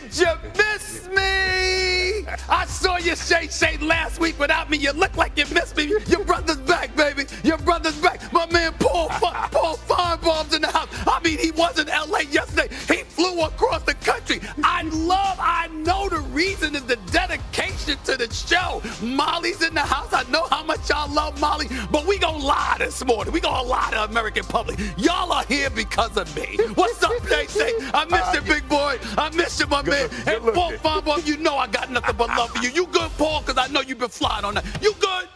Did you miss me? I saw you Shay last week without me. You look like you missed me. Your brother's back, baby. Your brother's back. My man Paul Feinbaum's in the house. I mean, he was in L.A. yesterday. He flew across the country. I know the reason is the dedication to the show. Molly's in the house. I know how much y'all love Molly, but we gonna lie this morning. We gonna lie to American public. Y'all are here because of me. What's up, Shay? I miss you, big boy. I miss you, my man. And Paul Feinbaum, you know I got nothing but love for you. You good, Paul? Because I know you've been flying on that. You good?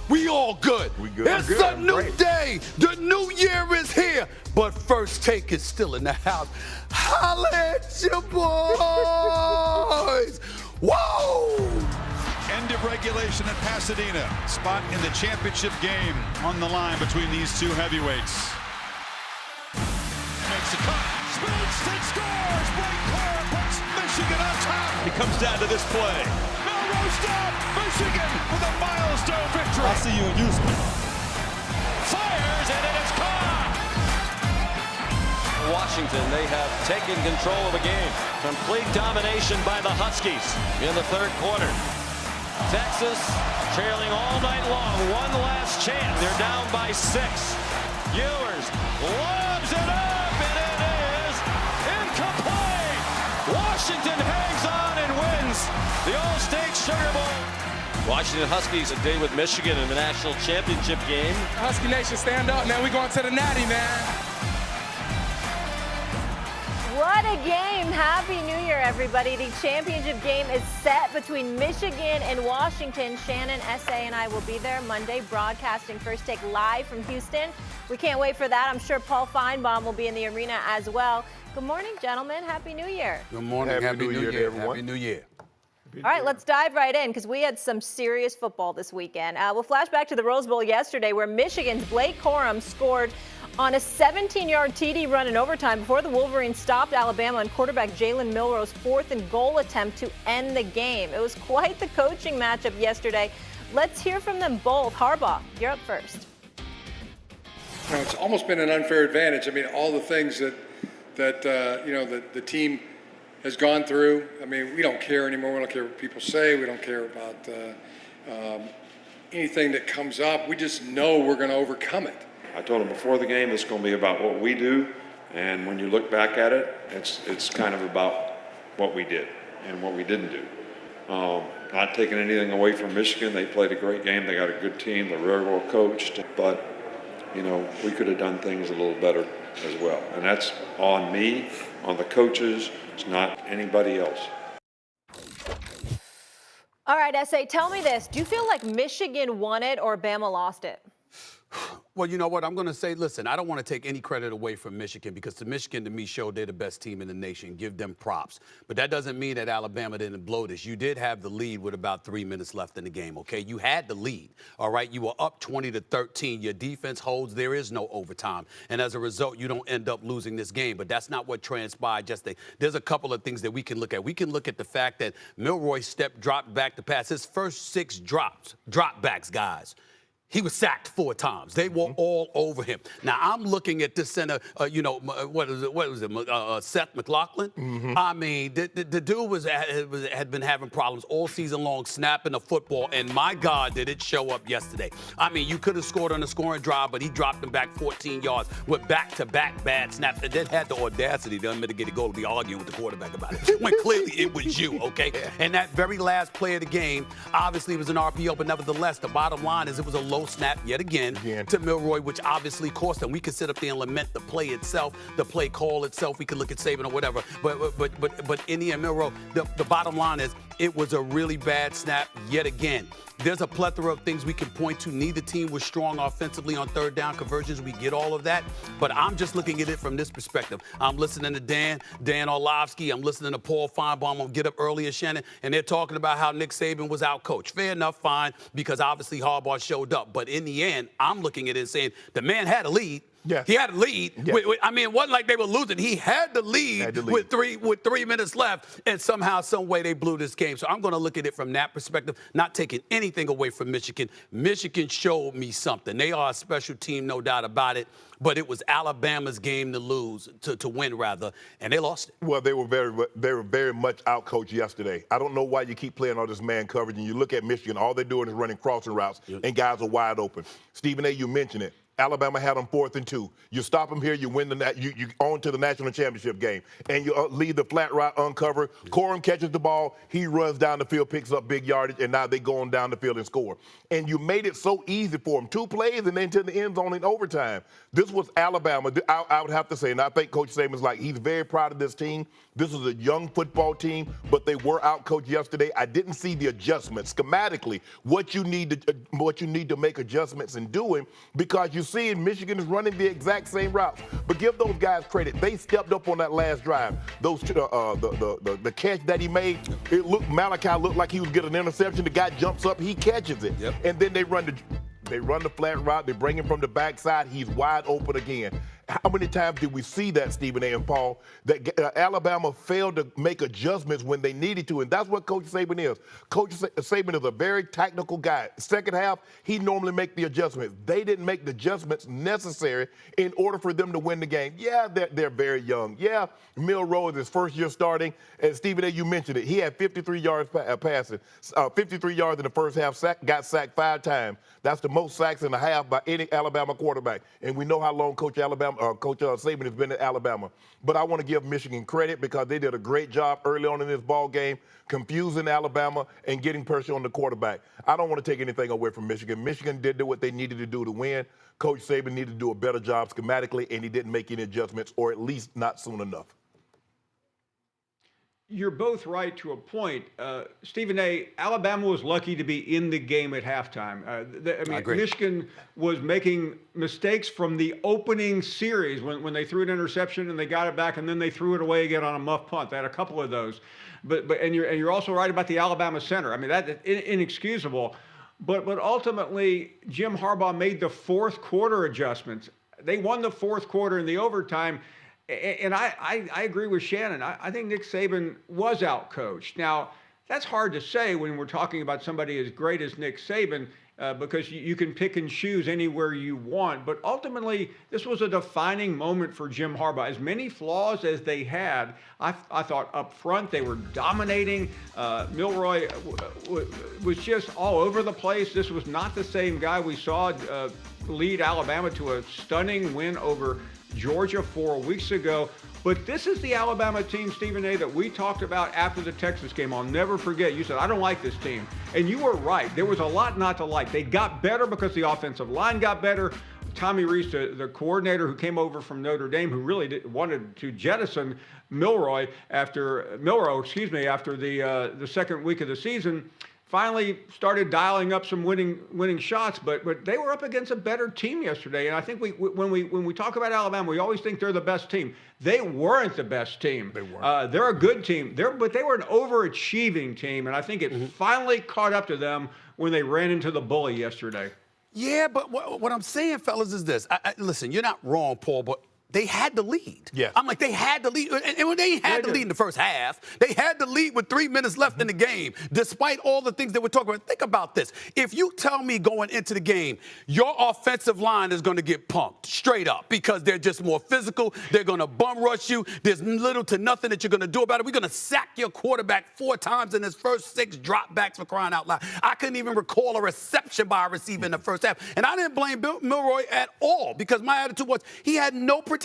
We all good. We good. It's a new day. The new year is here. But First Take is still in the house. Holla at your boys. Whoa! End of regulation at Pasadena. Spot in the championship game on the line between these two heavyweights. Makes a cut. Spins and scores. Blake Corum puts Michigan on top. He comes down to this play. Melrose down. Michigan with a milestone victory. I'll see you in Houston. Fires and it is caught. Washington, they have taken control of the game. Complete domination by the Huskies in the third quarter. Texas trailing all night long. One last chance. They're down by 6. Ewers lobs it up, and it is incomplete. Washington hangs on and wins the All-State Sugar Bowl. Washington Huskies a day with Michigan in the national championship game. Husky Nation, stand up, man. We going to the Natty, man. What a game. Happy New Year, everybody. The championship game is set between Michigan and Washington. Shannon, SA, and I will be there Monday broadcasting First Take live from Houston. We can't wait for that. I'm sure Paul Feinbaum will be in the arena as well. Good morning, gentlemen. Happy New Year. Good morning. Happy New Year, everyone. Happy New Year. All right, let's dive right in because we had some serious football this weekend. We'll flash back to the Rose Bowl yesterday where Michigan's Blake Corum scored on a 17-yard TD run in overtime before the Wolverines stopped Alabama and quarterback Jalen Milroe's 4th and goal attempt to end the game. It was quite the coaching matchup yesterday. Let's hear from them both. Harbaugh, you're up first. You know, it's almost been an unfair advantage. I mean, all the things that the team has gone through. I mean, we don't care anymore. We don't care what people say. We don't care about anything that comes up. We just know we're going to overcome it. I told him before the game it's going to be about what we do, and when you look back at it, it's kind of about what we did and what we didn't do. Not taking anything away from Michigan. They played a great game. They got a good team. They're very well coached, but you know, we could have done things a little better as well. And that's on me, on the coaches. It's not anybody else. All right, SA, tell me this. Do you feel like Michigan won it or Bama lost it? Well, you know what? I'm going to say, listen, I don't want to take any credit away from Michigan because the Michigan, to me, showed they're the best team in the nation. Give them props. But that doesn't mean that Alabama didn't blow this. You did have the lead with about 3 minutes left in the game, okay? You had the lead, all right? You were up 20-13. Your defense holds. There is no overtime. And as a result, you don't end up losing this game. But that's not what transpired. There's a couple of things that we can look at. We can look at the fact that Milroe dropped back to pass. His first 6 dropbacks, guys. He was sacked 4 times. They were all over him. Now, I'm looking at this center, what was it, Seth McLaughlin? I mean, the dude had been having problems all season long snapping the football, and my God, did it show up yesterday. I mean, you could have scored on the scoring drive, but he dropped them back 14 yards with back-to-back bad snaps, and then had the audacity to admit to get a goal to be arguing with the quarterback about it, when clearly it was you, okay? And that very last play of the game, obviously it was an RPO, but nevertheless, the bottom line is it was a low snap yet again to Milroe, which obviously cost them. We could sit up there and lament the play itself, the play call itself. We could look at Saban or whatever. But in the end, Milroe, the bottom line is it was a really bad snap yet again. There's a plethora of things we can point to. Neither team was strong offensively on third down conversions. We get all of that. But I'm just looking at it from this perspective. I'm listening to Dan Orlovsky. I'm listening to Paul Feinbaum on Get Up Earlier, Shannon, and they're talking about how Nick Saban was out-coached. Fair enough, fine, because obviously Harbaugh showed up. But in the end, I'm looking at it and saying the man had a lead. Yeah. He had a lead. Yeah. I mean, it wasn't like they were losing. He had the lead, with 3 minutes left, and somehow, some way, they blew this game. So I'm going to look at it from that perspective, not taking anything away from Michigan. Michigan showed me something. They are a special team, no doubt about it. But it was Alabama's game to lose, to win rather, and they lost it. Well, they were very much outcoached yesterday. I don't know why you keep playing all this man coverage, and you look at Michigan, all they're doing is running crossing routes, and guys are wide open. Stephen A., you mentioned it. Alabama had them 4th and 2. You stop them here, you win you on to the national championship game, and you leave the flat route uncovered. Corum catches the ball, he runs down the field, picks up big yardage, and now they go on down the field and score. And you made it so easy for them. 2 plays and then to the end zone in overtime. This was Alabama. I would have to say, and I think Coach Saban's he's very proud of this team. This is a young football team, but they were outcoached yesterday. I didn't see the adjustments schematically, what you need to make adjustments in doing, because you see Michigan is running the exact same routes. But give those guys credit. They stepped up on that last drive. Those the catch that he made, Malachi looked like he was getting an interception. The guy jumps up, he catches it. Yep. And then they run the flat route. They bring him from the backside. He's wide open again. How many times did we see that, Stephen A. and Paul, that Alabama failed to make adjustments when they needed to? And that's what Coach Saban is. Coach Saban is a very technical guy. Second half, he normally makes the adjustments. They didn't make the adjustments necessary in order for them to win the game. Yeah, they're very young. Yeah, Milroe is his first year starting. And Stephen A., you mentioned it. He had 53 yards passing, 53 yards in the first half, got sacked 5 times. That's the most sacks in a half by any Alabama quarterback. And we know how long Coach Saban has been at Alabama. But I want to give Michigan credit because they did a great job early on in this ball game, confusing Alabama and getting pressure on the quarterback. I don't want to take anything away from Michigan. Michigan did what they needed to do to win. Coach Saban needed to do a better job schematically, and he didn't make any adjustments, or at least not soon enough. You're both right to a point. Stephen A., Alabama was lucky to be in the game at halftime. I agree. Michigan was making mistakes from the opening series when they threw an interception and they got it back, and then they threw it away again on a muff punt. They had a couple of those. But you're also right about the Alabama center. I mean, that's inexcusable. But ultimately, Jim Harbaugh made the 4th quarter adjustments. They won the 4th quarter in the overtime. And I agree with Shannon. I think Nick Saban was outcoached. Now, that's hard to say when we're talking about somebody as great as Nick Saban, because you can pick and choose anywhere you want. But ultimately, this was a defining moment for Jim Harbaugh. As many flaws as they had, I thought up front they were dominating. Milroe was just all over the place. This was not the same guy we saw lead Alabama to a stunning win over Georgia 4 weeks ago. But this is the Alabama team, Stephen A., that we talked about after the Texas game. I'll never forget. You said, I don't like this team. And you were right. There was a lot not to like. They got better because the offensive line got better. Tommy Rees, the coordinator who came over from Notre Dame, who really wanted to jettison Milroe after the second week of the season, finally started dialing up some winning shots, but they were up against a better team yesterday. And I think when we talk about Alabama, we always think they're the best team. They weren't the best team. They weren't. They're a good team. But they were an overachieving team, and I think it finally caught up to them when they ran into the bully yesterday. Yeah, but what I'm saying, fellas, is this. Listen, you're not wrong, Paul, but they had the lead. Yeah. I'm like, they had the lead. And when they had the lead in the first half, they had the lead with 3 minutes left in the game, despite all the things that we're talking about. Think about this. If you tell me going into the game, your offensive line is going to get punked straight up because they're just more physical, they're going to bum rush you, there's little to nothing that you're going to do about it. We're going to sack your quarterback 4 times in his first 6 dropbacks, for crying out loud. I couldn't even recall a reception by a receiver in the first half. And I didn't blame Milroe at all because my attitude was he had no protection.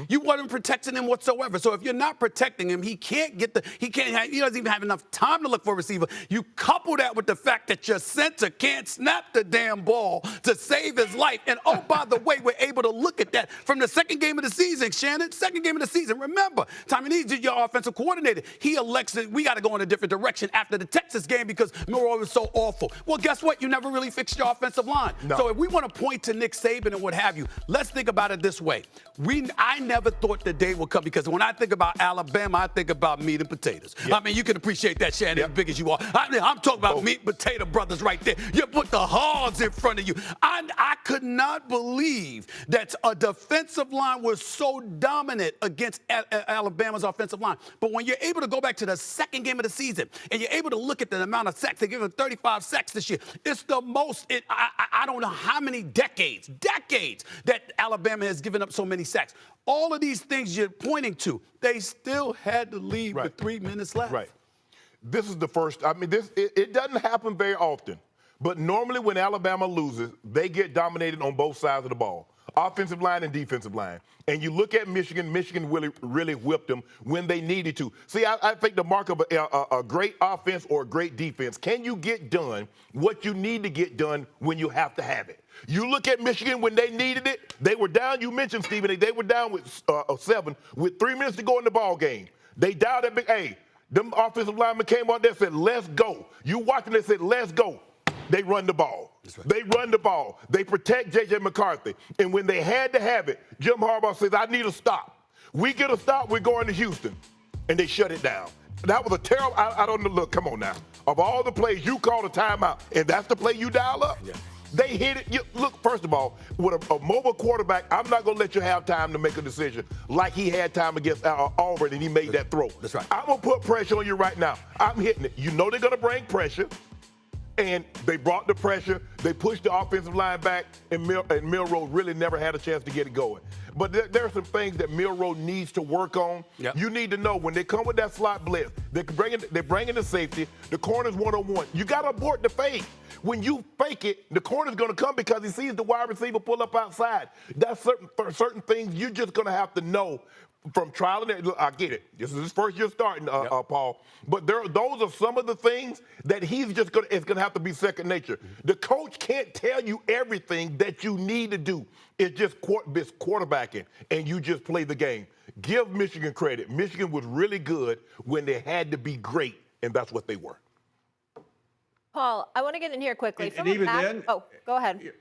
You wasn't protecting him whatsoever. So if you're not protecting him, he doesn't even have enough time to look for a receiver. You couple that with the fact that your center can't snap the damn ball to save his life. And oh, by the way, we're able to look at that from the second game of the season, Shannon. Second game of the season. Remember, Tommy Nees is your offensive coordinator. He elects that we got to go in a different direction after the Texas game because Milroe was so awful. Well, guess what? You never really fixed your offensive line. No. So if we want to point to Nick Saban and what have you, let's think about it this way. We I never thought the day would come because when I think about Alabama, I think about meat and potatoes. I mean, you can appreciate that, Shannon, as big as you are. I'm talking about meat and potato brothers right there. You put the hogs in front of you. I could not believe that a defensive line was so dominant against Alabama's offensive line. But when you're able to go back to the second game of the season and you're able to look at the amount of sacks, they give them 35 sacks this year. It's the most, I don't know how many decades that Alabama has given up so many sacks. All of these things you're pointing to, they still had to lead with 3 minutes left. Right. This is the first. I mean, it doesn't happen very often, but normally when Alabama loses, they get dominated on both sides of the ball, offensive line and defensive line. And you look at Michigan really whipped them when they needed to. See, I think the mark of a great offense or a great defense, can you get done what you need to get done when you have to have it? You look at Michigan when they needed it, they were down. You mentioned, Stephen, they were down with 7 with 3 minutes to go in the ball game. They dialed that big A. Them offensive linemen came out there and said, let's go. You watching, they said, let's go. They run the ball. Right. They run the ball. They protect J.J. McCarthy. And when they had to have it, Jim Harbaugh says, I need a stop. We get a stop, we're going to Houston. And they shut it down. That was a terrible, I don't know, look, come on now. Of all the plays, you called a timeout, and that's the play you dial up? Yeah. They hit it. Look, first of all, with a mobile quarterback, I'm not going to let you have time to make a decision like he had time against Auburn and he made that throw. That's right. I'm going to put pressure on you right now. I'm hitting it. You know they're going to bring pressure. And they brought the pressure. They pushed the offensive line back, and Milroe really never had a chance to get it going. But there are some things that Milroe needs to work on. Yep. You need to know when they come with that slot blitz, they're bringing the safety, the corner's one-on-one. You got to abort the fake. When you fake it, the corner's going to come because he sees the wide receiver pull up outside. That's certain things you're just going to have to know from trial and error. Look, I get it. This is his first year starting, Paul. But those are some of the things that it's going to have to be second nature. The coach can't tell you everything that you need to do. It's just quarterbacking, and you just play the game. Give Michigan credit. Michigan was really good when they had to be great, and that's what they were. Paul, I want to get in here quickly. And even then, oh, go ahead.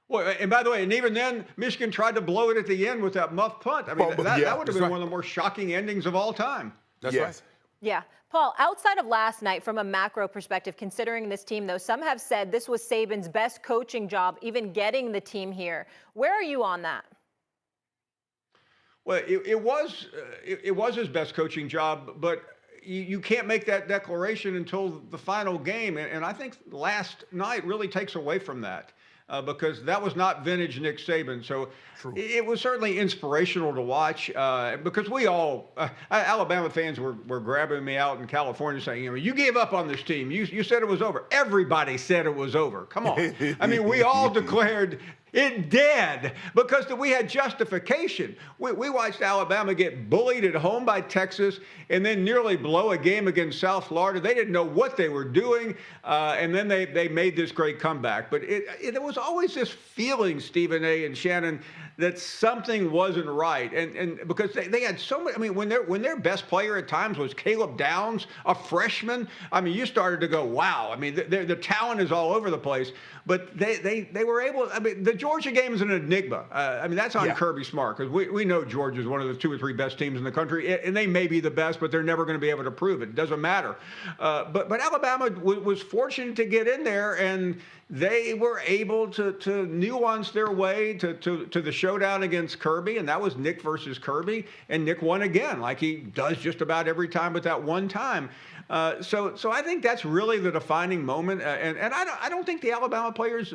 Well, and by the way, and even then, Michigan tried to blow it at the end with that muff punt. I mean, that would have been one of the more shocking endings of all time. That's right. Yeah. Paul, outside of last night, from a macro perspective, considering this team, though, some have said this was Saban's best coaching job, even getting the team here. Where are you on that? Well, it was his best coaching job, but you can't make that declaration until the final game. And I think last night really takes away from that. Because that was not vintage Nick Saban. So it was certainly inspirational to watch because we all, Alabama fans were grabbing me out in California saying, you gave up on this team. You said it was over. Everybody said it was over. Come on. I mean, we all declared it dead because we had justification. We watched Alabama get bullied at home by Texas and then nearly blow a game against South Florida. They didn't know what they were doing, and then they made this great comeback. But there was always this feeling, Stephen A. and Shannon, that something wasn't right, and because they had so many. I mean, when their best player at times was Caleb Downs, a freshman. I mean, you started to go, wow. I mean, the talent is all over the place. But they were able. I mean, the Georgia game is an enigma. I mean, that's on Kirby Smart because we know Georgia is one of the 2 or 3 best teams in the country, and they may be the best, but they're never going to be able to prove it. It doesn't matter. But Alabama was fortunate to get in there, and they were able to nuance their way to the showdown against Kirby, and that was Nick versus Kirby, and Nick won again, like he does just about every time, but that one time. So I think that's really the defining moment, and I don't think the Alabama players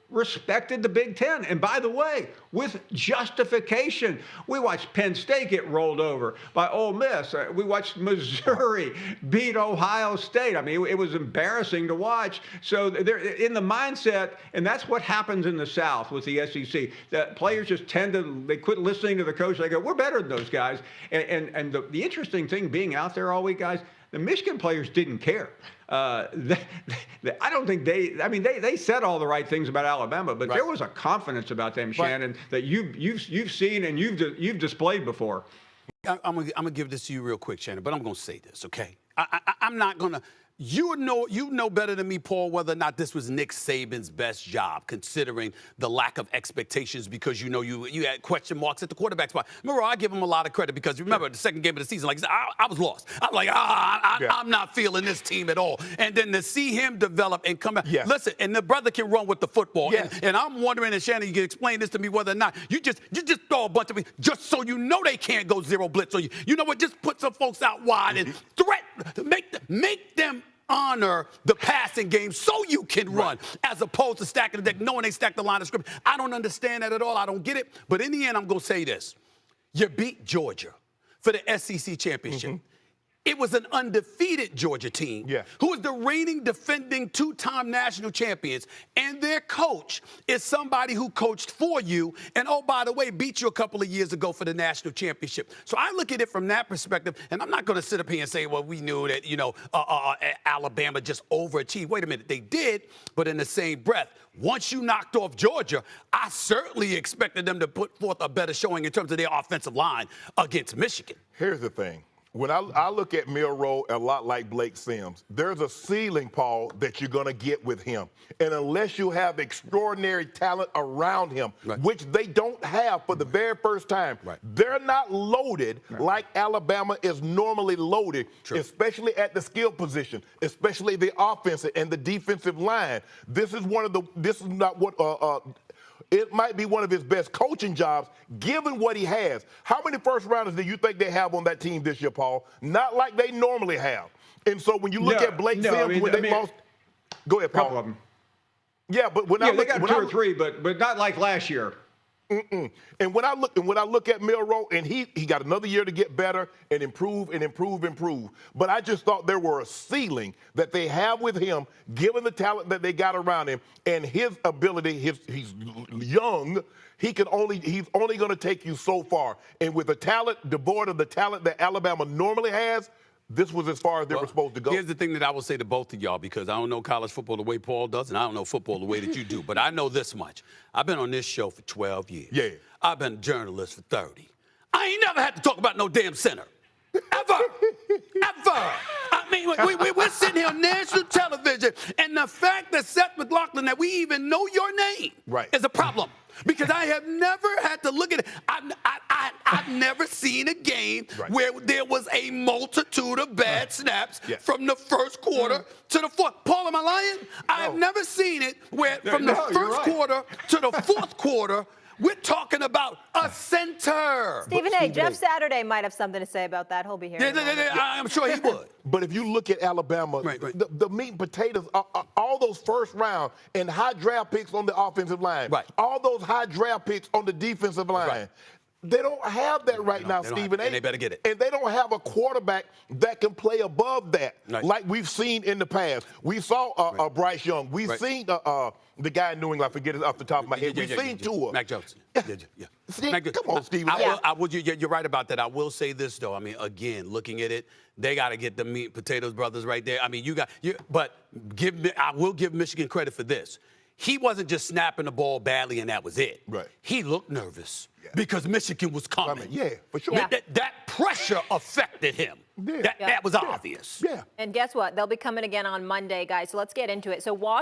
respected the Big Ten. And by the way, with justification. We watched Penn State get rolled over by Ole Miss. We watched Missouri beat Ohio State. I mean, it was embarrassing to watch. So they're in the mindset, and that's what happens in the South with the SEC. That players just they quit listening to the coach. They go, we're better than those guys. And the interesting thing being out there all week, guys, the Michigan players didn't care. I don't think they said all the right things about Alabama, but there was a confidence about them, Shannon, that you've seen and you've displayed before. I'm gonna give this to you real quick, Shannon, but I'm gonna say this, okay? I I'm not gonna. You know better than me, Paul, whether or not this was Nick Saban's best job, considering the lack of expectations, because you had question marks at the quarterback spot. Remember, I give him a lot of credit because remember the second game of the season, like I was lost. I'm like, I'm not feeling this team at all. And then to see him develop and come back, listen, and the brother can run with the football. And I'm wondering, and Shannon, you can explain this to me, whether or not you just throw a bunch of just so you know they can't go zero blitz. So you know what? Just put some folks out wide and make them honor the passing game so you can run, as opposed to stacking the deck, knowing they stack the line of scrimmage. I don't understand that at all. I don't get it. But in the end, I'm going to say this. You beat Georgia for the SEC championship. It was an undefeated Georgia team who is the reigning, defending, two-time national champions. And their coach is somebody who coached for you and, oh, by the way, beat you a couple of years ago for the national championship. So I look at it from that perspective, and I'm not going to sit up here and say, well, we knew that, Alabama just overachieved. Wait a minute, they did, but in the same breath, once you knocked off Georgia, I certainly expected them to put forth a better showing in terms of their offensive line against Michigan. Here's the thing. When I look at Milroe a lot like Blake Sims, there's a ceiling, Paul, that you're going to get with him. And unless you have extraordinary talent around him, which they don't have for the very first time, they're not loaded like Alabama is normally loaded, especially at the skill position, especially the offensive and the defensive line. This is not what it might be one of his best coaching jobs, given what he has. How many first-rounders do you think they have on that team this year, Paul? Not like they normally have. And so when you look at Blake Sims, when they lost, go ahead, Paul. Couple of them. Yeah, but when they got two or three, but not like last year. And when I look at Milroe, and he got another year to get better and improve. But I just thought there were a ceiling that they have with him, given the talent that they got around him and his ability. He's young. He's only going to take you so far. And with the talent devoid of the talent that Alabama normally has, this was as far as they were supposed to go. Here's the thing that I will say to both of y'all, because I don't know college football the way Paul does, and I don't know football the way that you do. But I know this much. I've been on this show for 12 years. I've been a journalist for 30. I ain't never had to talk about no damn center. Ever. Ever. I mean, we're sitting here on national television, and the fact that Seth McLaughlin, that we even know your name, is a problem. Because I have never had to look at it. I've never seen a game where there was a multitude of bad snaps from the first quarter to the fourth. Paul, am I lying? I've never seen it where from the first quarter to the fourth quarter, we're talking about a center. Stephen A., Jeff Saturday might have something to say about that. He'll be here. I'm sure he would. But if you look at Alabama, the meat and potatoes, all those first round and high draft picks on the offensive line, all those high draft picks on the defensive line, they don't have that now, Stephen A. And they better get it. And they don't have a quarterback that can play above that, like we've seen in the past. We saw Bryce Young. We've seen the guy in New England. I forget it off the top of my head. We've seen Tua. Mac Jones. Come on, Stephen. You're right about that. I will say this, though. I mean, again, looking at it, they got to get the meat and potatoes brothers right there. I mean, but I will give Michigan credit for this. He wasn't just snapping the ball badly and that was it. He looked nervous because Michigan was coming. For sure. That pressure affected him. That was obvious. And guess what? They'll be coming again on Monday, guys. So let's get into it. So